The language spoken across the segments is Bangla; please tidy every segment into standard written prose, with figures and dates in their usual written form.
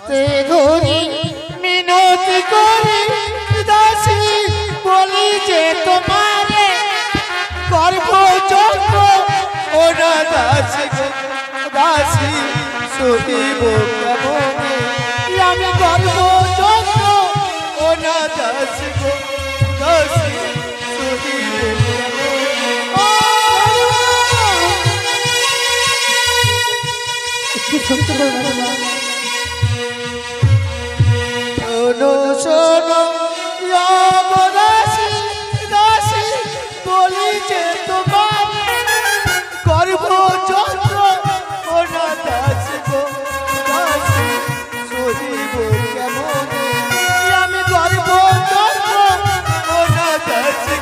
হস্তে ধরি মিনতি করি দাসী বলি যে তোমারে গর্ব চক্র ওরা দাসী দাসী সহিব কেমনে আমি গর্ব চক্র ওরা দাসী দাসী সহিব শোনো শোনো দাসী দাসী বলি যে তোমার গর্ভ চন্দ্র ওরা দাসী দাসী সহিব কেমনে আমি গর্ভ চন্দ্র ওরা দাসী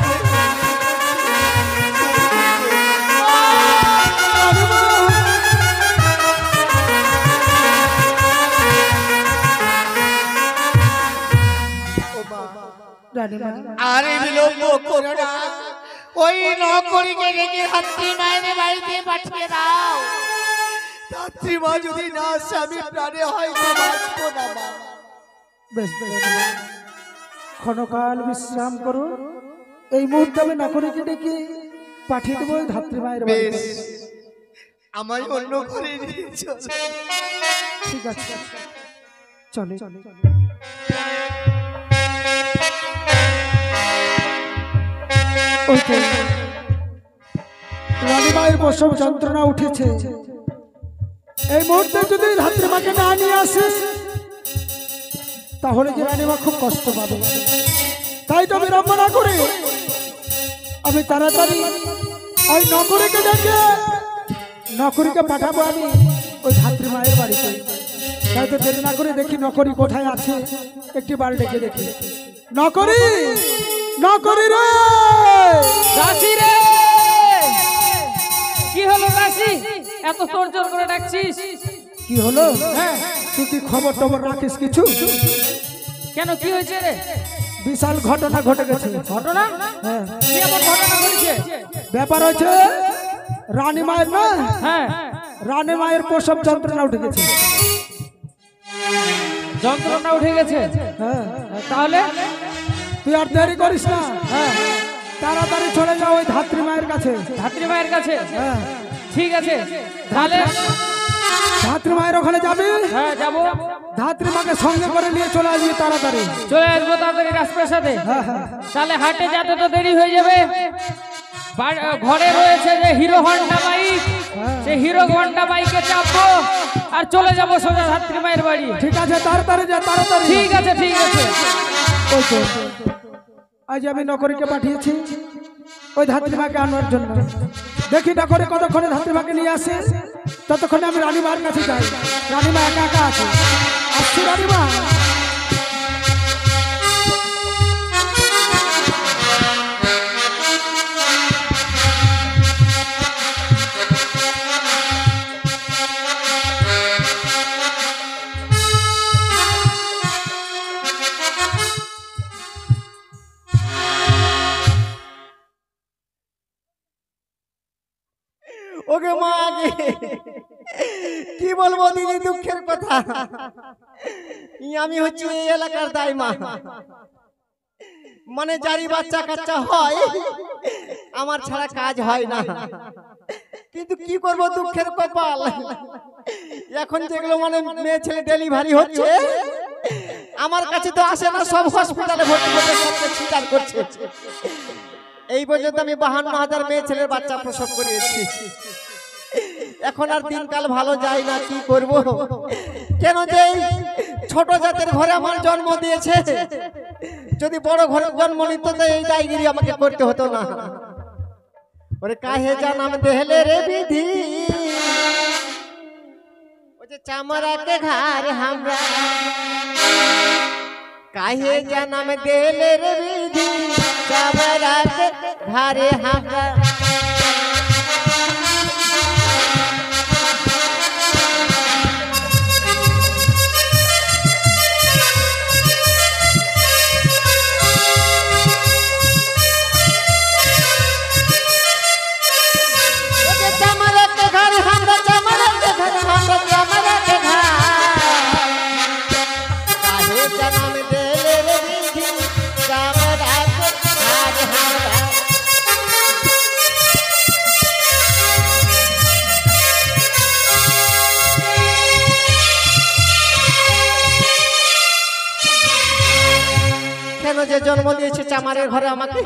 আরে বিলম্ব করো না ওই নকরিকে রেখে ধাত্রী মায়ের বাড়িতে পাঠিয়ে দাও ধাত্রী মা যদি না স্বামী প্রাণে হয়তো বাঁচবো না মা বেশ ক্ষণকাল বিশ্রাম করো এই মুহূর্তে আমি নকরিকে ডেকে পাঠিয়ে দেবো ধাত্রী মায়ের বাড়িতে আমার অন্য ঘরে নিয়ে চলো ঠিক আছে চলে চলে রানীমায়ের প্রসব যন্ত্রণা উঠেছে এই মুহূর্তে যদি ধাত্রীমাকে না নিয়ে আসিস তাহলে যে রানীমা খুব কষ্ট পাবে তাই তো বিড়ম্বনা করে আমি তাড়াতাড়ি ওই নকরিকে পাঠাবো আমি ওই ধাত্রীমায়ের বাড়িতে তাই তো দেরি না করে দেখি নকরি কোথায় আছে একটি বার ডেকে দেখি নকরি নকরি রে দাসী রে কি হলো দাসী এত তোড়জোড় করে ডাকছিস কি হলো হ্যাঁ তুই কি খবর টবর রাখিস কিছু কেন কি হয়েছে রে বিশাল ঘটনা ঘটে গেছে ঘটনা হ্যাঁ কি এমন ঘটনা ঘটেছে ব্যাপার হয়েছে রানীমায়ের না হ্যাঁ রানীমায়ের প্রসব যন্ত্রণা উঠে গেছে যন্ত্রণা উঠে গেছে হ্যাঁ তাহলে তুই আর দেরি করিস না হ্যাঁ তাড়াতাড়ি চলে যাও ওই ধাত্রী মায়ের কাছে ধাত্রী মায়ের কাছে হ্যাঁ ঠিক আছে তাহলে ধাত্রী মায়ের ওখানে যাবি হ্যাঁ যাবো ধাত্রী মাকে সঙ্গে করে নিয়ে চলে আসবি তাড়াতাড়ি চলে আসবো তাড়াতাড়ি রাজপ্রাসাদে তাহলে হাটে যেতে তো দেরি হয়ে যাবে ঘরে রয়েছে যে হিরো হন্ডা বাইক সেই হিরো হন্ডা বাইকে চাপবো আর চলে যাবো সোজা ধাত্রী মায়ের বাড়ি ঠিক আছে তাড়াতাড়ি যা তাড়াতাড়ি ঠিক আছে ঠিক আছে ওই তো আজ আমি নকরিকে পাঠিয়েছি ওই ধাত্রী মাকে আনার জন্য দেখি নকরি কতক্ষণে ধাত্রী মাকে নিয়ে আসে ততক্ষণে আমি রানীমার কাছে যাই রানীমা একা একা আছে আসছি রানীমা ওকে মা কি বলবো দিদি দুঃখের কথা আমি হচ্ছি এই এলাকার দাই মা মানে যারি বাচ্চা কাচ্চা হয় আমার ছাড়া কাজ হয় না কিন্তু কি করব দুঃখের কপাল এখন যেগুলো মানে মেয়ে ছেলে ডেলিভারি হচ্ছে আমার কাছে তো আসে না সব হসপিটালে ভর্তি করে সবকে স্বীকার করছে এই পর্যন্ত আমি 52,000 মেয়ে ছেলের বাচ্চা প্রসব করিয়েছি এখন আর দিনকাল ভালো যায় না কি করব কেন যে ছোট জাতের ঘরে আমার জন্ম দিয়েছে যদি বড় ঘরে জন্ম নিত তো এই দায়গিরি আমাকে করতে হতো না ওরে কাহে জানাম দেহলে রে বিধি ওই যে চামড়া के घर हमरा काहे जन्म देले रे विधि चावरा के घरे हमरा কেন যে জন্ম দিয়েছে চামারের ঘরে আমাকে।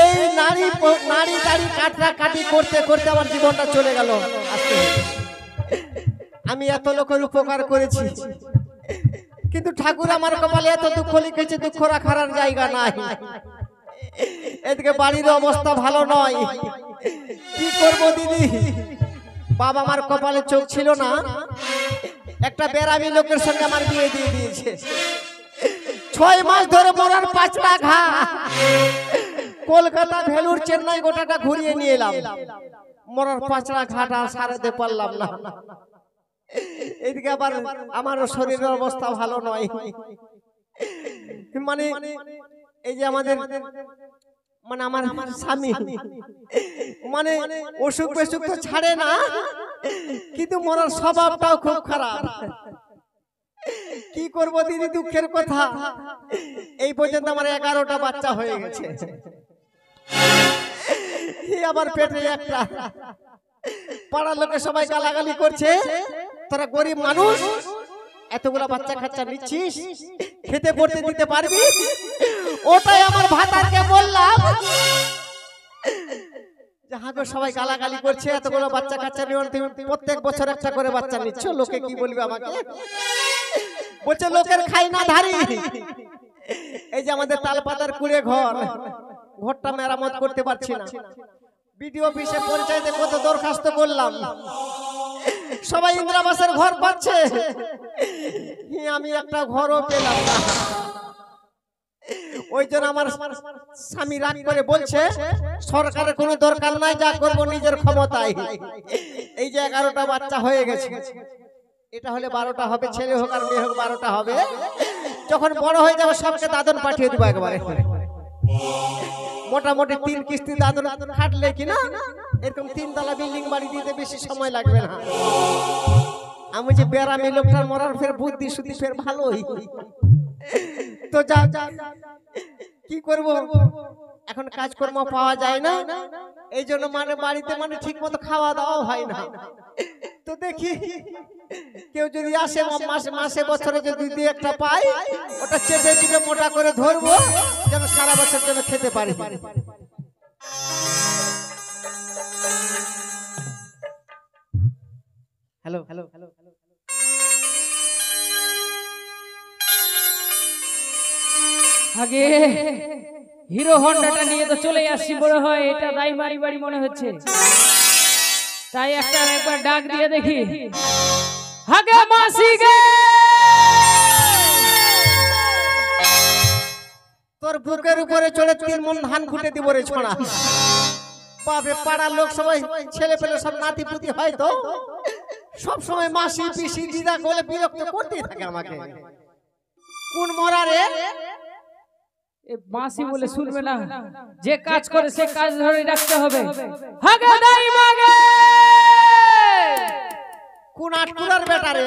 এই নারী নারী দাড়ি কাটি করতে করতে আমার জীবনটা চলে গেল। আমি এত লোকের উপকার করেছি, কিন্তু ঠাকুর আমার কপালে এত দুঃখ লিখেছে, দুঃখ রাখার আর জায়গা নাই। এদিকে বাড়ির অবস্থা ভালো নয়, কি করব দিদি? বাবা আমার কপালে চোখ ছিল না, একটা বেরামি লোকের সঙ্গে আমার বিয়ে দিয়ে দিয়েছে। 6 মাস ধরে মরার 5টা ঘা, কলকাতা ভেলুর চেন্নাই গোটাটা ঘুরিয়ে নিয়ে এলাম, মরার 5টা ঘাটা সারাতে পারলাম না। এদিকে আবার আমার শরীরের অবস্থা ভালো নয়, মানে এই যে আমাদের মানে আমার স্বামী মানে অসুখ বেসুখ তো ছাড়ে না, কিন্তু মরার স্বভাবটাও খুব খারাপ। কি করব দিদি, দুঃখের কথা। এই পর্যন্ত আমার 11টা বাচ্চা হয়ে গেছে, আবার পেটে একটা। পাড়ার লোকে সবাই গালাগালি করছে, তোরা গরিব মানুষ, এতগুলা বাচ্চা কাচ্চা নিচ্ছিস, খেতে পড়তে দিতে পারবি? ওটাই আমার ভাতারকে বললাম, যাহাকে সবাই গালাগালি করছে, এতগুলো বাচ্চা কাচ্চা নিয়ে তুমি প্রত্যেক বছর একটা করে বাচ্চা নিচ্ছ, লোকে কি বলবে আমাকে? বলছে লোকের খাই না ধারি। এই যে আমাদের তালপাতার কুড়ে ঘরটা মেরামত করতে পারছি না, বিডিও অফিসে পঞ্চায়েতে কত দরখাস্ত করলাম, সবাই ইন্দিরাবাসের ঘর পাচ্ছে, আমি একটা ঘরও পেলাম না। ওই জন্য আমার স্বামী রাগ করে বলছে সরকারের কোনো দরকার নাই, যা করবো নিজের ক্ষমতায়। এই যে 11টা বাচ্চা হয়ে গেছে, এটা হলে 12টা হবে, ছেলে হোক আর মেয়ে হোক 12টা হবে। যখন বড় হয়ে যাবে সবকে দাদন পাঠিয়ে দেবো একবারে, মোটামুটি 3 কিস্তি দাদন খাটলে কিনা এরকম 3 তলা বিল্ডিং বাড়ি দিতে বেশি সময় লাগবে না। আমি যে বেরামি লোকটার মরার ফের বুদ্ধি শুদ্ধি ফের ভালোই তো, যা কি করব, এখন কাজকর্ম পাওয়া যায় না, এই জন্য মানে বাড়িতে মানে ঠিক মতো খাওয়া দাওয়া হয় না। তো দেখি কেউ যদি আসে মাসে বছরে যদি 2-1টা পাই, ওটা চেপে চেপে মোটা করে ধরবো, যেন সারা বছর যেন খেতে পারি। হ্যালো হ্যালো হ্যালো আগে হিরো হন্ডাটা নিয়ে তো চলে আসছি, বড় হয় এটা দাইমারি বাড়ি মনে হচ্ছে, তাই একবার ডাক দিয়ে দেখি। আগে মাসি গে, তোর বুকের উপরে চড়ে 3 মণ ধান খুঁটে দিব রে ছোড়া। বাপরে, পাড়ার লোক সবাই ছেলে পেলে সব নাতি পুতি হয় তো, সব সময় মাসি পিসি দিদা বলে বিরক্ত করতেই থাকে আমাকে। কোন মরা রে? মাসি বলে শুনবে না, যে কাজ করে সে কাজ ধরে রাখতে হবে। হাগে দাই মাগে, কোন আটকুরার বেটা রে?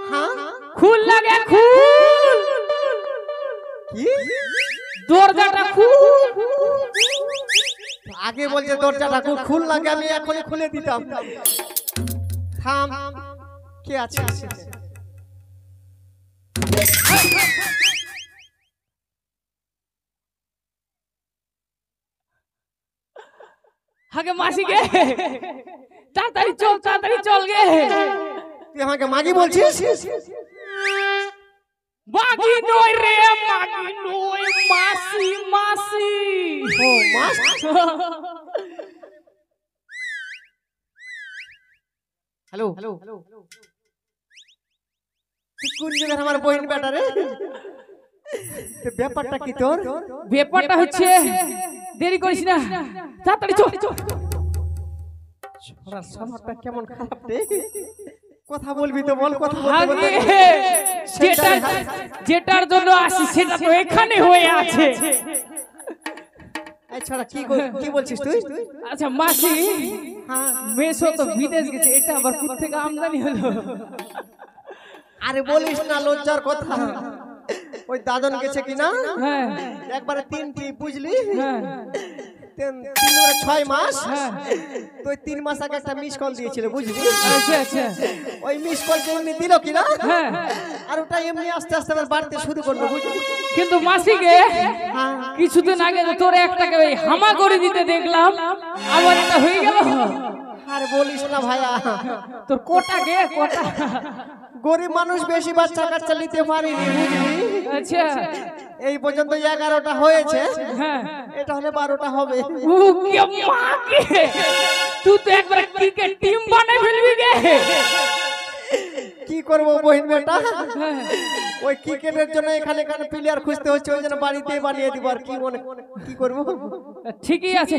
হ্যাঁ, খুল লাগে, খুল, কি দরজাটা খুল। আগে বলছে দরজাটা খুল লাগে, আমি এখনই খুলে দিতাম। থাম, কে আছে? আগে মাসি গে, তাড়াতাড়ি চল গে। তুই আমাকে মাগি বলছিস? মাগি নয় রে, মাগি নয়, মাসি, মাসি। ও মাস, হ্যালো হ্যালো, তুই কোন জায়গায় আমার বহিন বেটা রে? ব্যাপারটা কি তোর? ব্যাপারটা হচ্ছে, দেরি করিস না, তাড়াতাড়ি চল। ছোড়ার স্বভাবটা কেমন খারাপ রে, কথা বলবি তো বল, কথা বলতে যেটার জন্য আসি সেটা তো এখানে হয়ে আছে। এই ছোড়া কি বলছিস তুই? আচ্ছা মাসি, হ্যাঁ, মেসো তো বিদেশ গেছে, এটা আবার কোথা থেকে আমদানি হলো? আরে বলিস না, লজ্জার কথা। ওই দাদন গেছে কিনা, হ্যাঁ একবারে 3টি বুঝলি, হ্যাঁ, তিন 6 মাস হ্যাঁ। তো 3 মাস আগে একটা মিস কল দিয়েছিল বুঝলি, আচ্ছা আচ্ছা ওই মিস কল এমনি দিল কিনা, হ্যাঁ। আর ওটা এমনি আস্তে আস্তে আবার বাড়তে শুরু করলো বুঝলি। কিন্তু মাসিকে কিছুদিন আগে তো তোর একটাকে ওই হামা করে দিতে দেখলাম, আবার এটা হয়ে গেল। আর বলিস না ভাইয়া, তোর কোটা গে কোটা। গরিব মানুষ বেশি বাচ্চা কাচ্চা নিতে পারিনি বুঝলি। আচ্ছা এই পর্যন্ত 11টা হয়েছে, হ্যাঁ। এটা হলে 12টা হবে। উকে মাকে তুই তো একবার ক্রিকেট টিম বানাই ফেলবি গে। কি করবো বহিন বেটা, ওই ক্রিকেটের জন্য এখানে প্লেয়ার খুঁজতে হচ্ছে, ওই জন্য বাড়িতেই বানিয়ে দিব। আর কি করবো, ঠিকই আছে।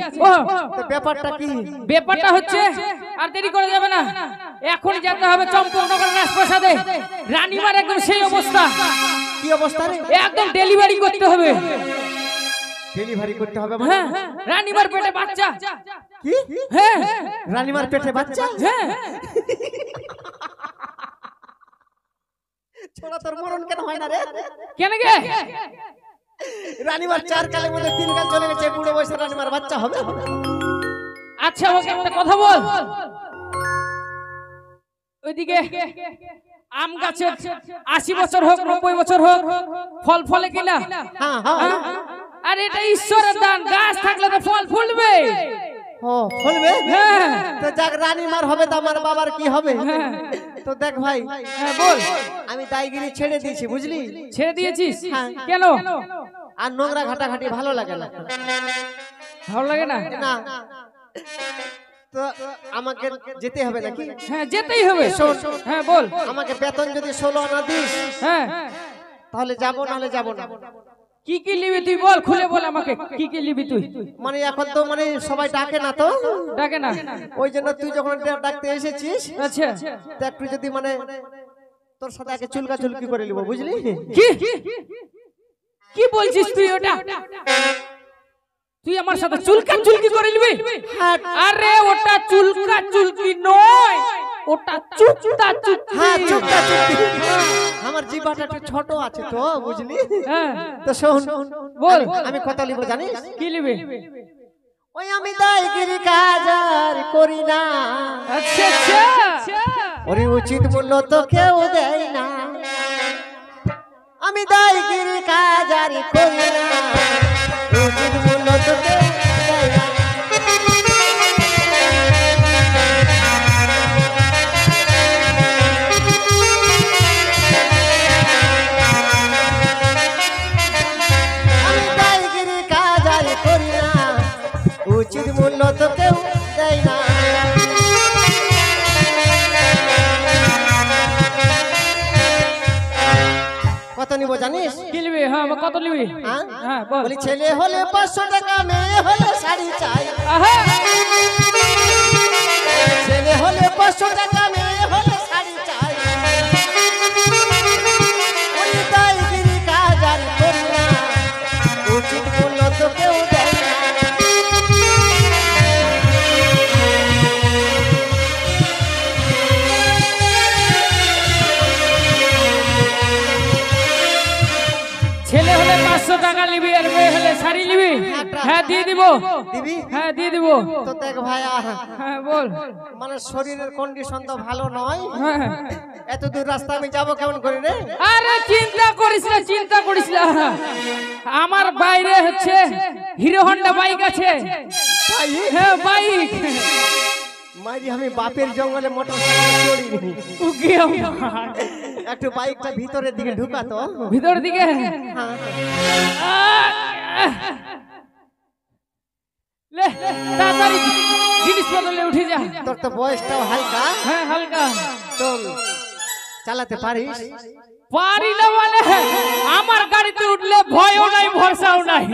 তো ব্যাপারটা কি? ব্যাপারটা হচ্ছে আর দেরি করা যাবে না, এখন যেতে হবে চম্পকনগর রাজপ্রাসাদে। রানীমার একদম সেই অবস্থা। কি অবস্থা রে? একদম ডেলিভারি করতে হবে। ডেলিভারি করতে হবে মানে? হ্যাঁ, রানীমার পেটে বাচ্চা। কি? হ্যাঁ, রানীমার পেটে বাচ্চা? হ্যাঁ। ছোড়া তোর মরণ কেন হয় না রে? কেন গে? রানীমার 4 কালের মধ্যে 3 কাল চলে গেছে, বুড়ো বয়সে রানীমার বাচ্চা হবে? আচ্ছা ওকে একটা কথা বল, ওইদিকে আম গাছে 80 বছর হোক 90 বছর হোক ফল ফলে কিনা? হ্যাঁ হ্যাঁ। আর এটা ঈশ্বরের দান, গাছ থাকলে তো ফল ফুলবে। ও ফলবে? হ্যাঁ। তো যাক রানীমার হবে তো আমার বাবার কি হবে? তো দেখ ভাই, হ্যাঁ বল। আমি দাইগিরি ছেড়ে দিয়েছি বুঝলি। ছেড়ে দিয়েছিস? হ্যাঁ। কেন? আর নোংরা ঘাটাঘাটি ভালো লাগে না। ভালো লাগে না? না তো আমাকে যেতে হবে নাকি? হ্যাঁ যেতেই হবে। শোন, হ্যাঁ বল। আমাকে বেতন যদি 16 আনা দিস হ্যাঁ তাহলে যাবো, নাহলে যাবো না। কি কি নিবি তুই বল, খুলে বল আমাকে কি কি নিবি তুই। মানে এখন তো মানে সবাই ডাকে না তো, ডাকে না, ওই জন্য তুই যখন ডাকতে এসেছিস, আচ্ছা তো একটু যদি মানে তোর সাথে আগে চুলকা চুলকি করে নিব বুঝলি। কি কি বলছিস তুই? ওটা তুই আমার সাথে চুলকা চুলকি করে নিবি? আরে ওটা চুলকা চুলকি নয়, ওটা চুপটা চুপটি। হ্যাঁ চুপটা চুপটি। আমার জিভাটা একটু ছোট আছে তো বুঝলি। হ্যাঁ তো শোন বল। আমি কত নিব জানিস? কি নিবি? ওই আমি দাইগিরি কাজ আর করি না, আচ্ছা আচ্ছা ওরে উচিত মূল্য তো কেউ দেয় না। আমি দাইগিরি কাজ আর করি না, উচিত মূল্য তো কেউ দেয় না। আমি দাইগিরি কাজ আর করি না, উচিত মূল্য তো কেউ দেয় না। কত নিব জানিস? কি নিবি? হ্যাঁ কত নিবি? হ্যাঁ? হ্যাঁ বল। বলি ছেলে হলে 500 টাকা, মেয়ে হলে শাড়ি চাই। আহা ছেলে হলে 500 টাকা, মেয়ে হলে শাড়ি চাই। ওই দাইগিরি কাজ আর করি না, উচিত মূল্য তো কেউ দেয় না। ছেলে হলে 500 টাকা নিবি আর মেয়ে হলে শাড়ি নিবি? হ্যাঁ দিয়ে দিব। দিবি? হ্যাঁ দিয়ে দিব। তো দেখ ভাইয়া, হ্যাঁ বল। মানে শরীরের কন্ডিশন তো ভালো নয়, হ্যাঁ এত দূর রাস্তা আমি যাবো কেমন করে রে? আরে চিন্তা করিস না, চিন্তা করিস না। আমার বাইরে হচ্ছে হিরো হন্ডা বাইক আছে। ভাই হ্যাঁ বাইক। মাইরি আমি বাপের জঙ্গলে মোটরসাইকেল চড়িনি, উকি আমার। একটু বাইকটা ভিতরের দিকে ঢুকাতো। ভিতর দিকে হ্যাঁ। লে তাড়াতাড়ি জিনিসপত্র নিয়ে উঠে যা। তোর তো বয়সটাও হালকা, হ্যাঁ হালকা। তো চালাতে পারিস? পারি না মানে আমার গাড়িতে উঠলে ভয়ও নাই ভরসাও নাই।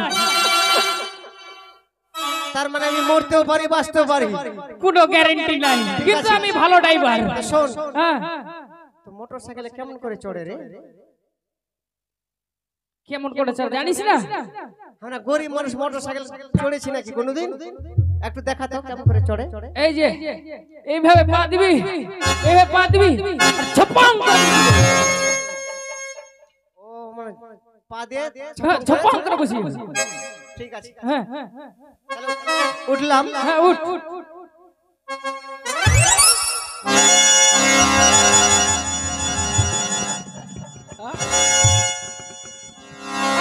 তার মানে আমি মরতেও পারি, বাঁচতেও পারি, কোনো গ্যারান্টি নাই, কিন্তু আমি ভালো ড্রাইভার। শোন, হ্যাঁ তো মোটরসাইকেলে কেমন করে চড়ে রে? কেমন করে চড়ে জানিস না? আমরা গরিব মানুষ মোটরসাইকেল চড়েছি নাকি কোনোদিন? একটু দেখা তো কেমন করে চড়ে। এই যে এইভাবে পা দিবি, এইভাবে পা দিবি আর ঝপাং করে দিবি। ও মানে পা দিয়ে হ্যাঁ ঝপাং করে বসিয়ে। ঠিক আছে হ্যাঁ চলো, উঠলাম। হ্যাঁ উঠ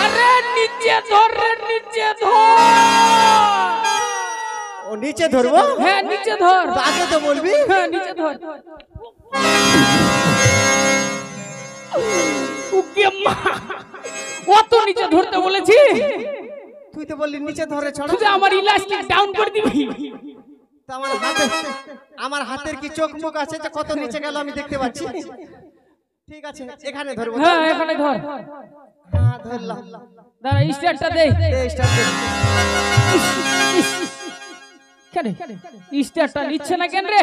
আরে নিচে ধর রে, নিচে ধর। ও নিচে ধরবো? হ্যাঁ নিচে ধর। তো আগে তো বলবি। হ্যাঁ নিচে ধর। উকে মা, অত নিচে ধরতে বলেছি? তুই তো বললি নিচে ধরে ছড়া। তুই আমার ইলাস্টিক ডাউন করে দিবি। তো আমার হাতের কি চোখ মুখ আছে যে কত নিচে গেল আমি দেখতে পাচ্ছি। ঠিক আছে এখানে ধরবো। হ্যাঁ এখানে ধর। হ্যাঁ ধরলাম। দাঁড়া স্টার্টটা দে। এই স্টার্ট দে। কেন স্টার্টটা নিচ্ছে না কেন রে?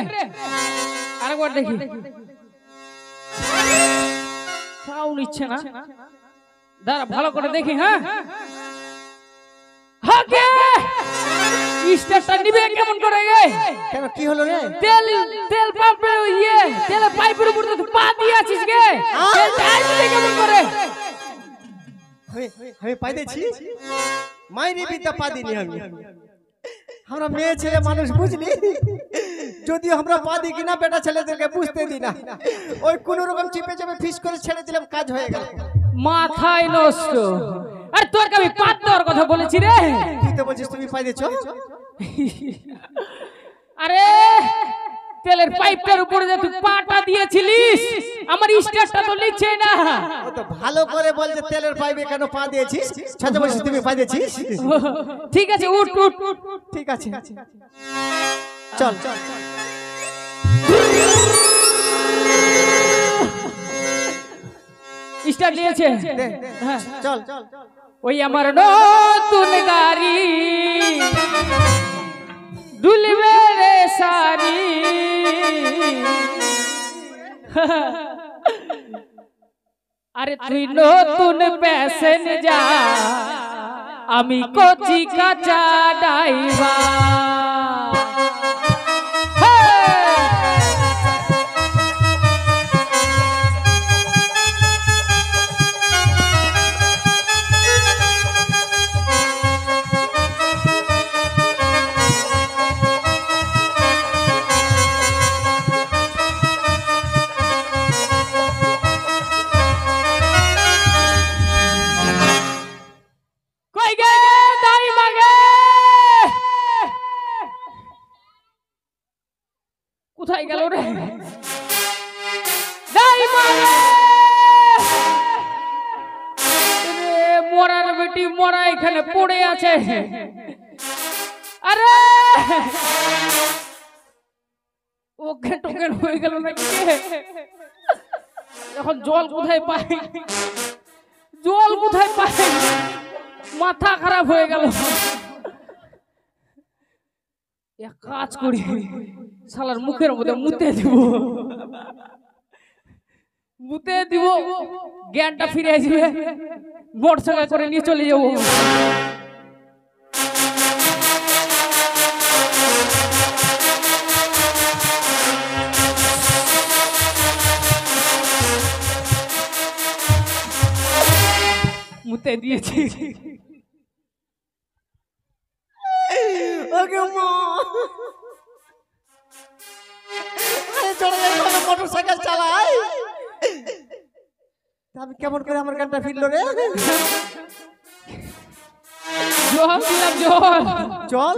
আরেকবার দেখি। তাও নিচ্ছে না। দাঁড়া ভালো করে দেখি। হ্যাঁ হাগে স্টার্টটা নিবে কেমন করে গে? কেন কি হলো রে? তেল পাম্পের তেলের পাইপের উপর তো পা দিয়ে আছিস গে। তেলটা আসবে কেমন করে? আমি পাই দিয়েছি। মাইরি বিদ্যা পা দিনি আমি। আমরা মেয়ে ছেলে মানুষ বুঝলি, যদিও আমরা পা দিই কিনা বেটা ছেলেদেরকে বুঝতে দিই না। ওই কোন রকম চিপে চেপে ফিস করে ছেড়ে দিলাম, কাজ হয়ে গেল। মাথায় নষ্ট। আরে তোরকে আমি পাত দেওয়ার কথা বলেছি রে। তুই তো বলছিস তুমি পাই দিয়েছ। আরে তেলের পাইপটার উপরে যে তুই পাটা দিয়েছিলিস, আমার স্টার্টটা তো নিচ্ছে না। ও তো ভালো করে বল যে তেলের পাইপে কেন পা দিয়েছিস। ছাতা বলছিস তুমি পা দিয়েছিস। ঠিক আছে উঠ উঠ। ঠিক আছে চল চল। স্টার্ট নিয়েছে। হ্যাঁ চল চল। ওই আমার নতুন গাড়ি দুলবে রে সারি। আরে তুই নতুন প্যাসেঞ্জার, আমি কচি কাঁচা ড্রাইভার। কোথায় গেল রে? মরার বেটি মরা এখানে পড়ে আছে। আরে ওকে টোকেন হয়ে গেল নাকি? এখন জল কোথায় পাই, জল কোথায় পাই? মাথা খারাপ হয়ে গেল। এক কাজ করি, শালার মুখের মধ্যে মুতে দিব, মুতে দিব, জ্ঞানটা ফিরে আসবে, মোটরসাইকেল করে নিয়ে চলে যাবো। মুতে দিয়েছি। মোটরসাইকেল চালাই আমি কেমন করে আমার গানটা ফিরলো রে? জল দিলাম, জল জল।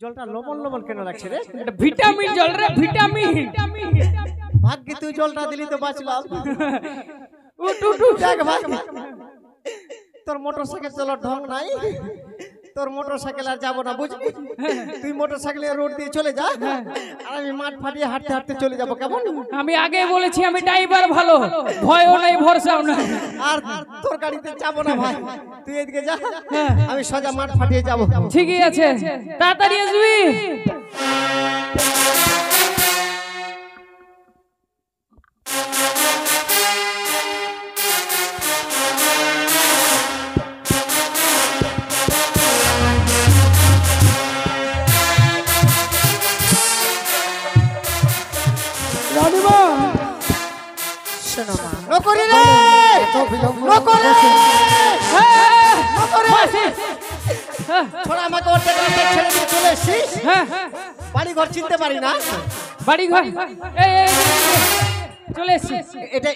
জলটা লবণ লবণ কেন লাগছে রে? এটা ভিটামিন জল রে, ভিটামিন। ভাগ্যে তুই জলটা দিলি তো বাঁচলাম। উঠ উঠ উঠ। দেখ ভাই, তোর মোটরসাইকেল চলার ঢং নাই, তোর মোটরসাইকেল আর যাবো না বুঝলি। তুই মোটরসাইকেলে রোড দিয়ে চলে যা, আর আমি মাঠ ফাটিয়ে হাঁটতে হাঁটতে চলে যাবো, কেমন? আমি আগে বলেছি আমি ড্রাইভার ভালো, ভয়ও নাই ভরসাও নাই। আর তোর গাড়িতে যাবো না ভাই, তুই এদিকে যা, আমি সোজা মাঠ ফাটিয়ে যাবো। ঠিকই আছে, তাড়াতাড়ি আসবি। রানীমা নকরি রে, নকরি। মাসি হ্যাঁ ছোড়া আমাকে ওর থেকে ছেড়ে দিয়ে চলে এসছিস হ্যাঁ বাড়ি ঘর চিনতে পারি না বাড়ি ঘর এই এই, চলে এসছি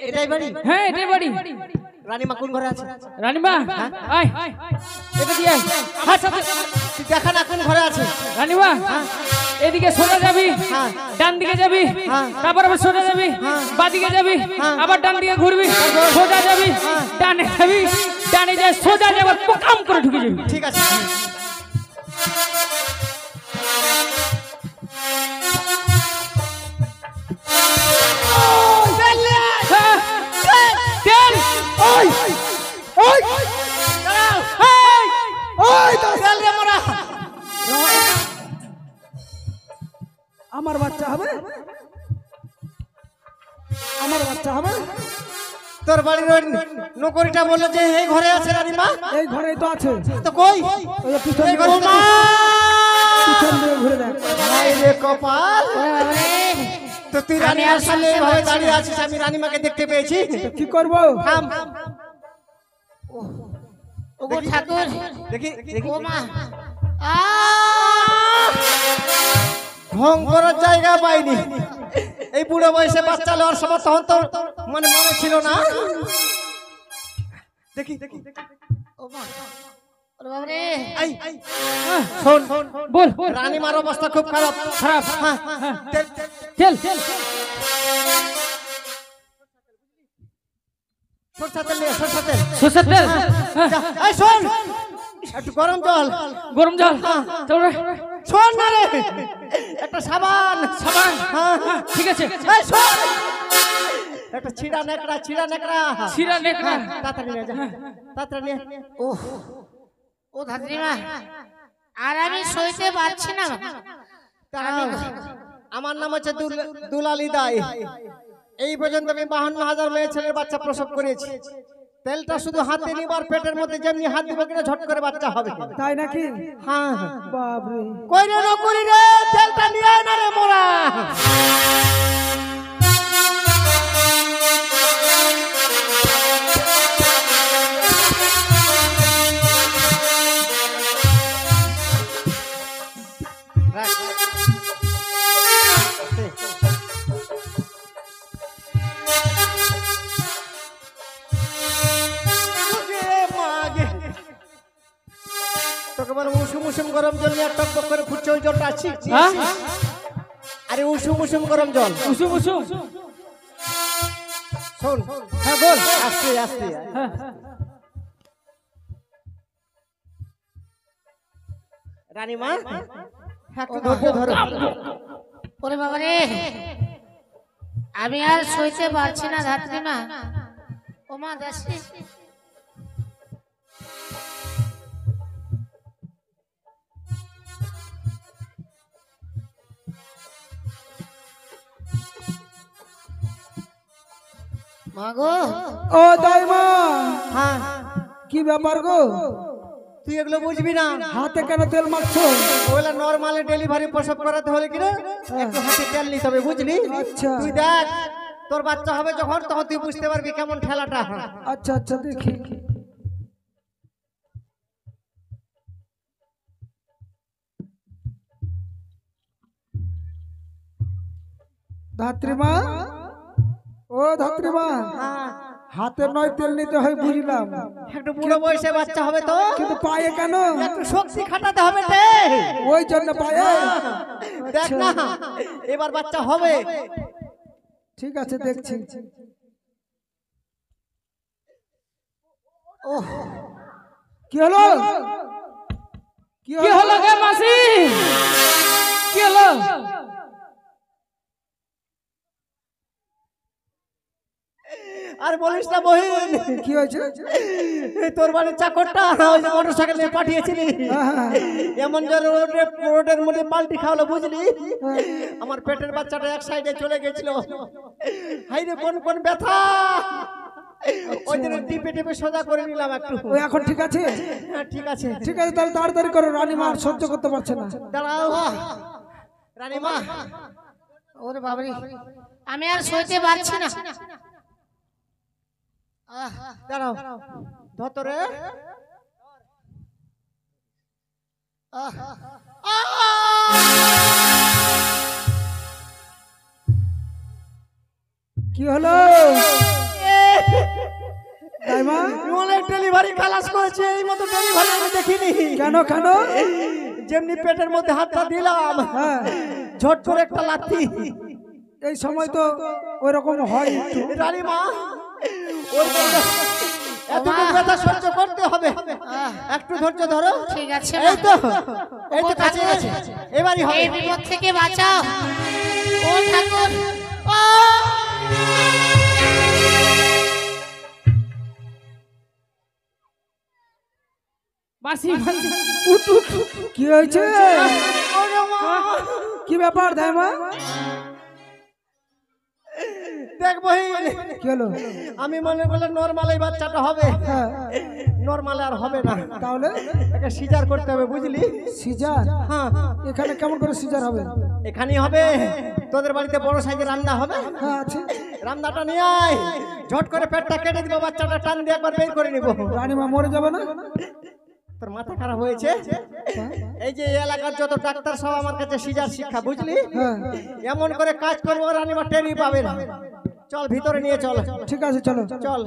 এটাই বাড়ি হ্যাঁ এটাই বাড়ি রানীমা কোন ঘরে আছে রানীমা আয় এটা দিয়ে আয় হাত সাথে তুই দেখা না কোন ঘরে আছে রানীমা এদিকে সোজা যাবি হ্যাঁ। ডান দিকে যাবি হ্যাঁ। তারপর আবার সোজা যাবি বাদিকে যাবি আবার ডান দিকে ঘুরবি সোজা যাবি ডানে যাবি ডানে যাই সোজা যাবার পোকাম করে ঢুকে যাবি ঠিক আছে হ্যাঁ, তেল ওই ওই দাঁড়াও এই, ওই দাস। চল রে মোরা আমার বাচ্চা হবে আমার বাচ্চা হবে তোর বাড়ির ওই নকরিটা বললো যে এই ঘরে আছে রানীমা এই ঘরেই তো আছে তো কই ওই যে পিছন এই দিকে ঘরে না। পিছন দিকে ঘুরে দেখ হাই রে কপাল তো তুই রানীমার সামনে এইভাবে দাঁড়িয়ে আছিস আমি রানীমাকে দেখতে পেয়েছি কি করব থাম ওগো ঠাকুর দেখি ও মা ঢং করার জায়গা পাইনি এই বুড়ো বয়সে বাচ্চা লওয়ার সময় তখন তো মানে মনে ছিল না দেখি দেখি ও মা ওরে বাবা রে এই শোন বল রানীমার অবস্থা খুব খারাপ খারাপ হ্যাঁ, তেল, তেল তেল সরষা তেল নিয়ে, সরষা তেল। সরষের তেল যা, এই শোন একটু গরম জল গরম জল চল রে শোন না রে একটা সাবান সাবান হ্যাঁ, ঠিক আছে এই শোন একটা ছিড়া নেকড়া শিরা নেকড়া তাড়াতাড়ি নিয়ে যা তাড়াতাড়ি নিয়ে ও ধাত্রীমা আর আমি সইতে পারছি না দাঁড়াও। আমার নাম হচ্ছে দুলালি দাই এই পর্যন্ত আমি 52,000 মেয়ে ছেলের বাচ্চা প্রসব করেছি তেলটা শুধু হাতে নিবার পেটের মধ্যে যেমনি হাত দিব কিনা ঝট করে বাচ্চা হবে তাই নাকি হ্যাঁ বাপ রে কই রে নকরি রে তেলটা নিয়ে আয় না রে মোরা তোকে বলে উষুম উষুম গরম জল নিয়ে টক করে ফুটছে ওই জলটা আছে হ্যাঁ আরে উষুম উষুম গরম জল উসু উসু শোন হ্যাঁ বল আস্তে আস্তে হ্যাঁ রানীমা একটু ধৈর্য ধরো ওরে বাবা রে আমি আর সইতে পারছি না ধাত্রীমা ও মা দাসী মা গো ও দাইমা হ্যাঁ কি ব্যাপার গো তুই এগুলো বুঝবি না হাতে কেন তেল মাখছো ওগুলা নরমালে ডেলিভারি প্রসব করাতে হলে কিনা একটু হাতে তেল নিতে হবে বুঝলি আচ্ছা। তুই দেখ তোর বাচ্চা হবে যখন তখন তুই বুঝতে পারবি কেমন ঠেলাটা আচ্ছা আচ্ছা দেখি ধাত্রীমা ও ধাত্রীমা হ্যাঁ, হাতে নয় তেল নিতে হয় বুঝলাম একটু বুড়ো বয়সে বাচ্চা হবে তো কিন্তু পায়ে কেন একটু শক্তি খাটাতে হবে রে ওই জন্য পায়ে দেখ না এবার বাচ্চা হবে ঠিক আছে দেখছি ওহ কি হলো কি হলো গে মাসি কি হলো আর বলিস না বহিন কি হয়েছে এই তোর বাড়ির চাকরটা ওই যে মোটরসাইকেল নিয়ে পাঠিয়েছিলি এমন যে রোডের মধ্যে পাল্টি খাওয়ালো বুঝলি আমার পেটের বাচ্চাটা এক সাইডে চলে গেছিল হাই রে কোন কোন ব্যথা ওই জন্য টিপে টিপে সোজা করে নিলাম একটু ওই এখন ঠিক আছে হ্যাঁ, ঠিক আছে ঠিক আছে তাহলে তাড়াতাড়ি করো রানীমা আর সহ্য করতে পারছে না দাঁড়াও রানীমা ওরে বাবা রে আমি আর সইতে পারছি না দাঁড়াও ধতরে আহ, কি হলো দাইমা? অনেক ডেলিভারি খালাস করেছে, এই মতো ডেলিভারি আমি দেখিনি। কেন কেন? যেমনি পেটের মধ্যে হাতটা দিলাম, হ্যাঁ, ঝট করে একটা লাথি। এই সময় তো ওই রকম হয় একটু। রানীমা, ওর এতটুকু ব্যথা সহ্য করতে হবে, একটু ধৈর্য ধরো। ঠিক আছে এই তো, এই তো কাছে গেছে, এবারই হবে। এই বিপদ থেকে বাঁচাও ও ঠাকুর। ও মাসি মাসি, উঠ উঠ। কি হয়েছে? ওরে মা! কি ব্যাপার দাইমা? দেখ বহিন, কি হলো? আমি মনে করলাম নরমাল এই বাচ্চাটা হবে, হ্যাঁ, নরমাল আর হবে না, তাহলে একে সিজার করতে হবে, বুঝলি? সিজার? হ্যাঁ, এখানে কেমন করে সিজার হবে? এখানেই হবে। তোদের বাড়িতে বড় সাইজের রান্না হবে, হ্যাঁ আছে। রান্নাটা নিয়ে আয়, ঝট করে পেটটা কেটে দিব, বাচ্চাটা টান দিয়ে একবার বের করে নিব। রানীমা মরে যাবে না? তোর মাথা খারাপ হয়েছে? এই যে এলাকার যত ডাক্তার সব আমার কাছে সিজার শিক্ষা, বুঝলি? হ্যাঁ, এমন করে কাজ করবো রানীমা টেরই পাবে না। চল ভিতরে নিয়ে চল, ঠিক আছে চলো। চল।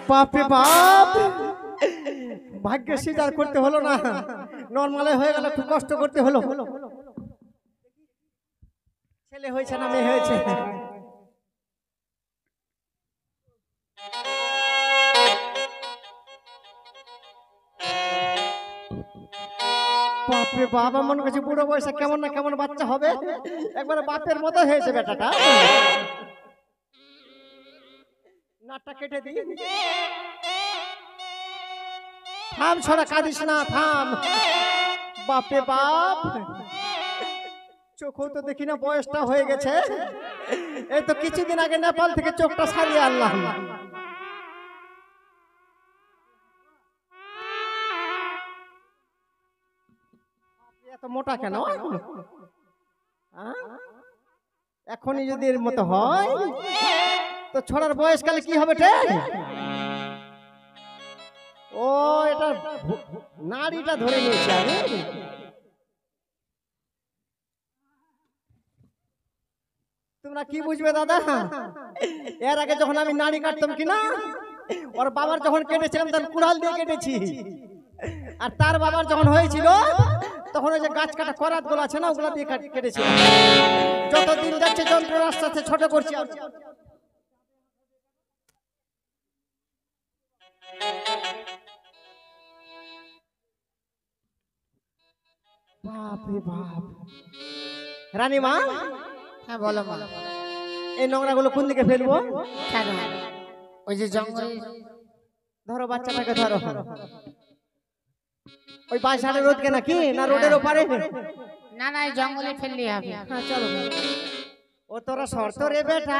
বাপরে বাপ, ভাগ্যে সিজার করতে হলো না, নরমালে হয়ে গেল, একটু কষ্ট করতে হলো। ছেলে হয়েছে না মেয়ে হয়েছে? বাপরে বাপ, মনে করছে বুড়ো বয়সে কেমন না কেমন বাচ্চা হবে, একবারে বাপের মতো হয়েছে বেটাটা। নাটটা কেটে দিই। থাম ছড়া, কাঁদিস না, থাম। বাপরে বাপ, চোখও তো দেখি না, বয়সটা হয়ে গেছে। এই তো কিছুদিন আগে নেপাল থেকে চোখটা সারিয়ে আনলাম। এত মোটা কেন? এখনই যদি এর মতো হয় তো ছড়ার বয়সকালে কি হবে? ও, এটা নাড়িটা ধরে নিয়েছে আমি। তোমরা কি বুঝবে দাদা? এর আগে যখন আমি নাড়ি কাটতাম কিনা, ওর বাবার যখন কেটেছিলাম তখন কুড়াল দিয়ে কেটেছি, আর তার বাবার যখন হয়েছিল তখন ওই যে গাছ কাটা করাত গুলো আছে না, ওগুলা দিয়ে কেটেছিলাম। যতদিন যাচ্ছে যন্ত্র আস্তে আস্তে ছোট করছি। বাপরে বাপ। রানীমা, হ্যাঁ বলো মা। এই নোংরা গুলো কোন দিকে ফেলবো? কেন? ওই যে জঙ্গল। ধরো বাচ্চাটাকে, ধরো। ওই বাঁশঝাড়ের রোদকে নাকি, না রোডের ওপারে? না না, এই জঙ্গলে ফেললি হবে। হ্যাঁ চলো। ও তোরা শর্ত রে বেটা,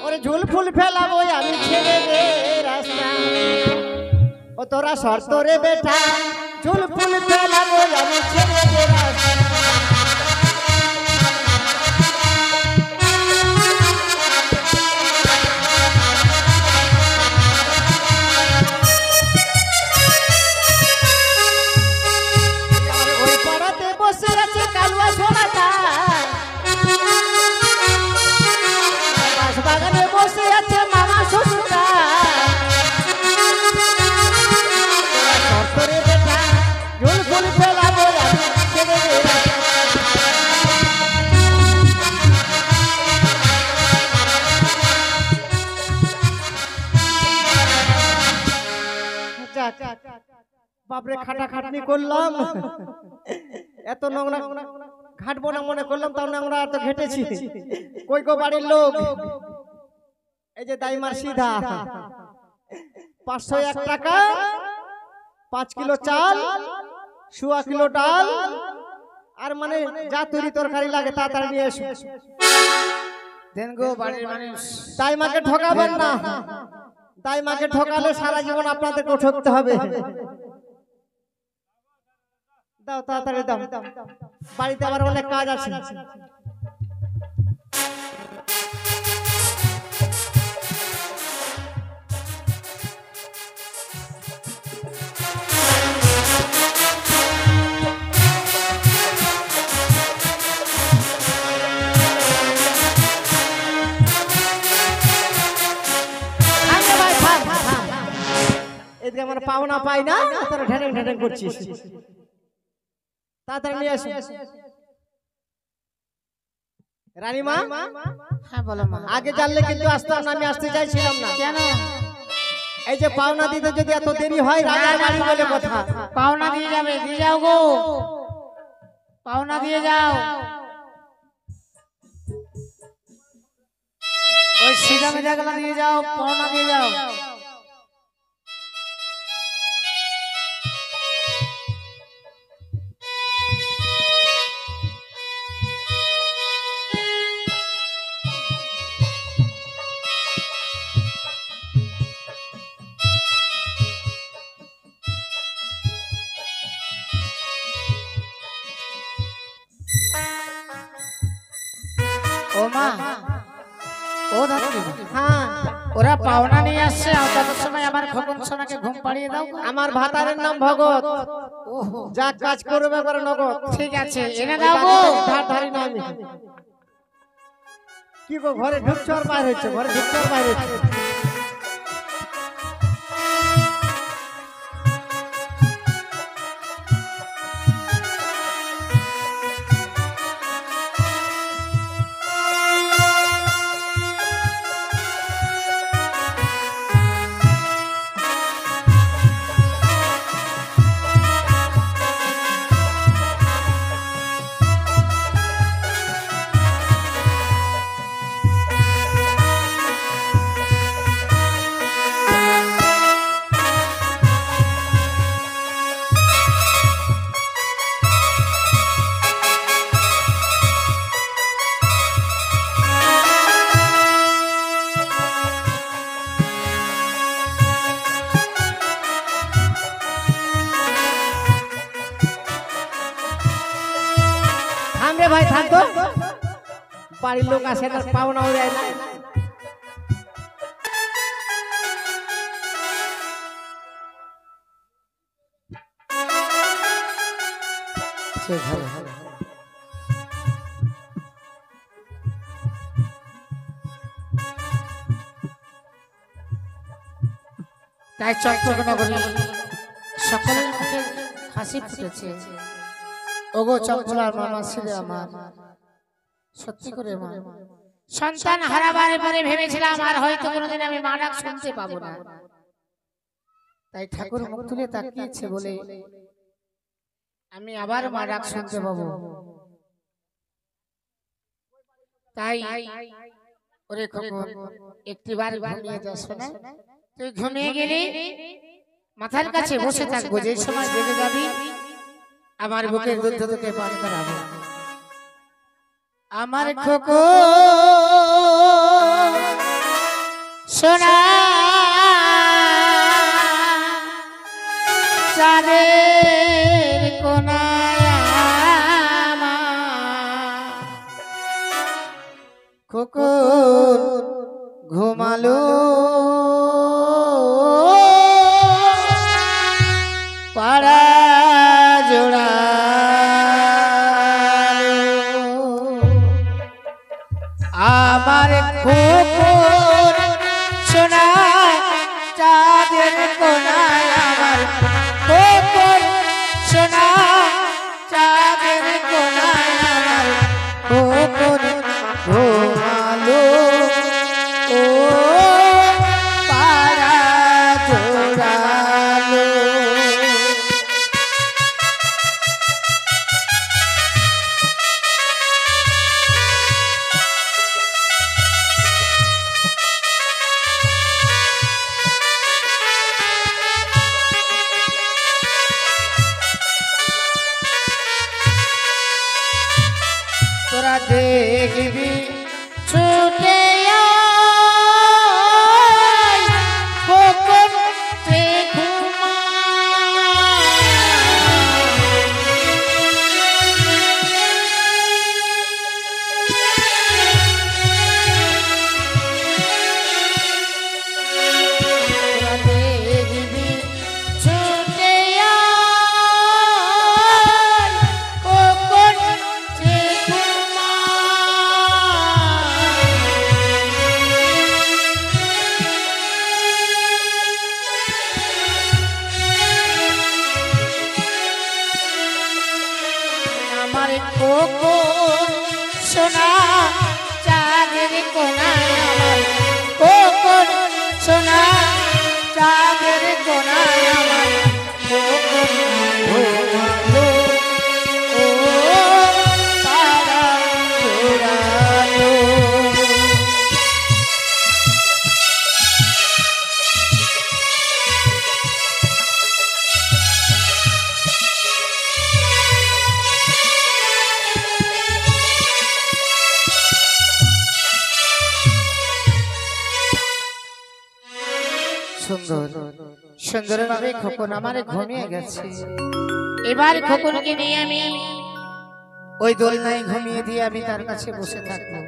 ওরে ঝুল ফুল ফেলাবো আমি ছেড়ে দে রাস্তা। ও তোরা শর্ত রে বেটা, ঝুল ফুল ফেলাবো আমি ছেড়ে দে রাস্তা। ওই পাড়াতে বসে আছে কালুয়া ছোড়াটা, বাগানে বসে আছে মামা শ্বশুরটা। শর্তরে বেটা, ঝুল ফুল ফেলাবো আমি ছেড়ে দে রাস্তা। বাপরে, খাটাখাটনি করলাম, এত নোংরা ঘাটবো না মনে করলাম, তাও নোংরা এত ঘেটেছি। কই কো বাড়ির লোক? এই যে দাইমার সিধা 501 টাকা, 5 কিলো চাল, 1.25 কিলো ডাল, আর মানে যা তরি তরকারি লাগে তাড়াতাড়ি নিয়ে এসো। দেন গো বাড়ির মানুষ। তাই মাকে ঠকাবেন না, তাই মাকে ঠকালে সারা জীবন আপনাদেরকে ঠকতে হবে। দাও তাড়াতাড়ি দাও, বাড়িতে আবার অনেক কাজ আছে। এদিকে আমরা পাওনা পাই না, তোরা ঢেড়েং ঢেড়েং করছিস। তাড়াতাড়ি নিয়ে আসো। রানীমা, হ্যাঁ বলো মা। আগে জানলে কিন্তু আসতাম না, আমি আসতে চাইছিলাম না। কেন? এই যে পাওনা দিতে যদি এত দেরি হয়, রাজার বাড়ি বলে কথা। পাওনা দিয়ে যাবে, দিয়ে যাও গো, পাওনা দিয়ে যাও। ওই সিধা মেজাগুলো দিয়ে যাও, পাওনা দিয়ে যাও। ও মা, ও ধাত্রী, হ্যাঁ, ওরা পাওনা নিয়ে আসছে, আর তত সময় আমার খোকন সোনাকে ঘুম পাড়িয়ে দাও। আমার ভাতারের নাম ভগত, ওহো, যা কাজ করবে করে নগদ। ঠিক আছে, এনে দাও গো। ধার ধারি না আমি। কি গো, ঘরে ঢুকছো আর বাইরে হচ্ছে, ঘরে ঢুকছো আর বাইরে হচ্ছে। ভাই থাকতো, বাড়ির লোক আসে না, পাওনাও দেয় না। তাই চট্টগ্রাম নগরী সকলের মুখে হাসি ফুটেছে। ওগো চম্পলার মামা ছেলে আমার, সত্যি করে মা, সন্তান হারাবারে পরে ভেবেছিলাম আর হয়তো কোনোদিন আমি মা ডাক শুনতে পাবো না। তাই ঠাকুর মুখ তুলে তাকিয়েছে বলে আমি আবার মা ডাক শুনতে পাবো। তাই ওরে খোকন, একটিবার ঘুমিয়ে যাস না। তুই ঘুমিয়ে গেলি মাথার কাছে বসে থাকবো, যে সময় জেগে যাবি আমার বুকের দুধ তোকে পান করাবো। আমার খোকন সোনা চাঁদের কোনায় আমার খোকন ঘুমালো পাড়া জোড়া। আমার খোকন সোনা চাঁদের কোনায় আমার খোকন সোনা চাঁদের কোনায় আমার খোকন ঘুমালো ও পাড়া জোড়ালো। সুন্দর সুন্দরভাবে খোকন আমারে ঘুমিয়ে গেছে। এবার খোকনকে নিয়ে আমি ওই দোলনায় ঘুমিয়ে দিয়ে আমি তার কাছে বসে থাকবো।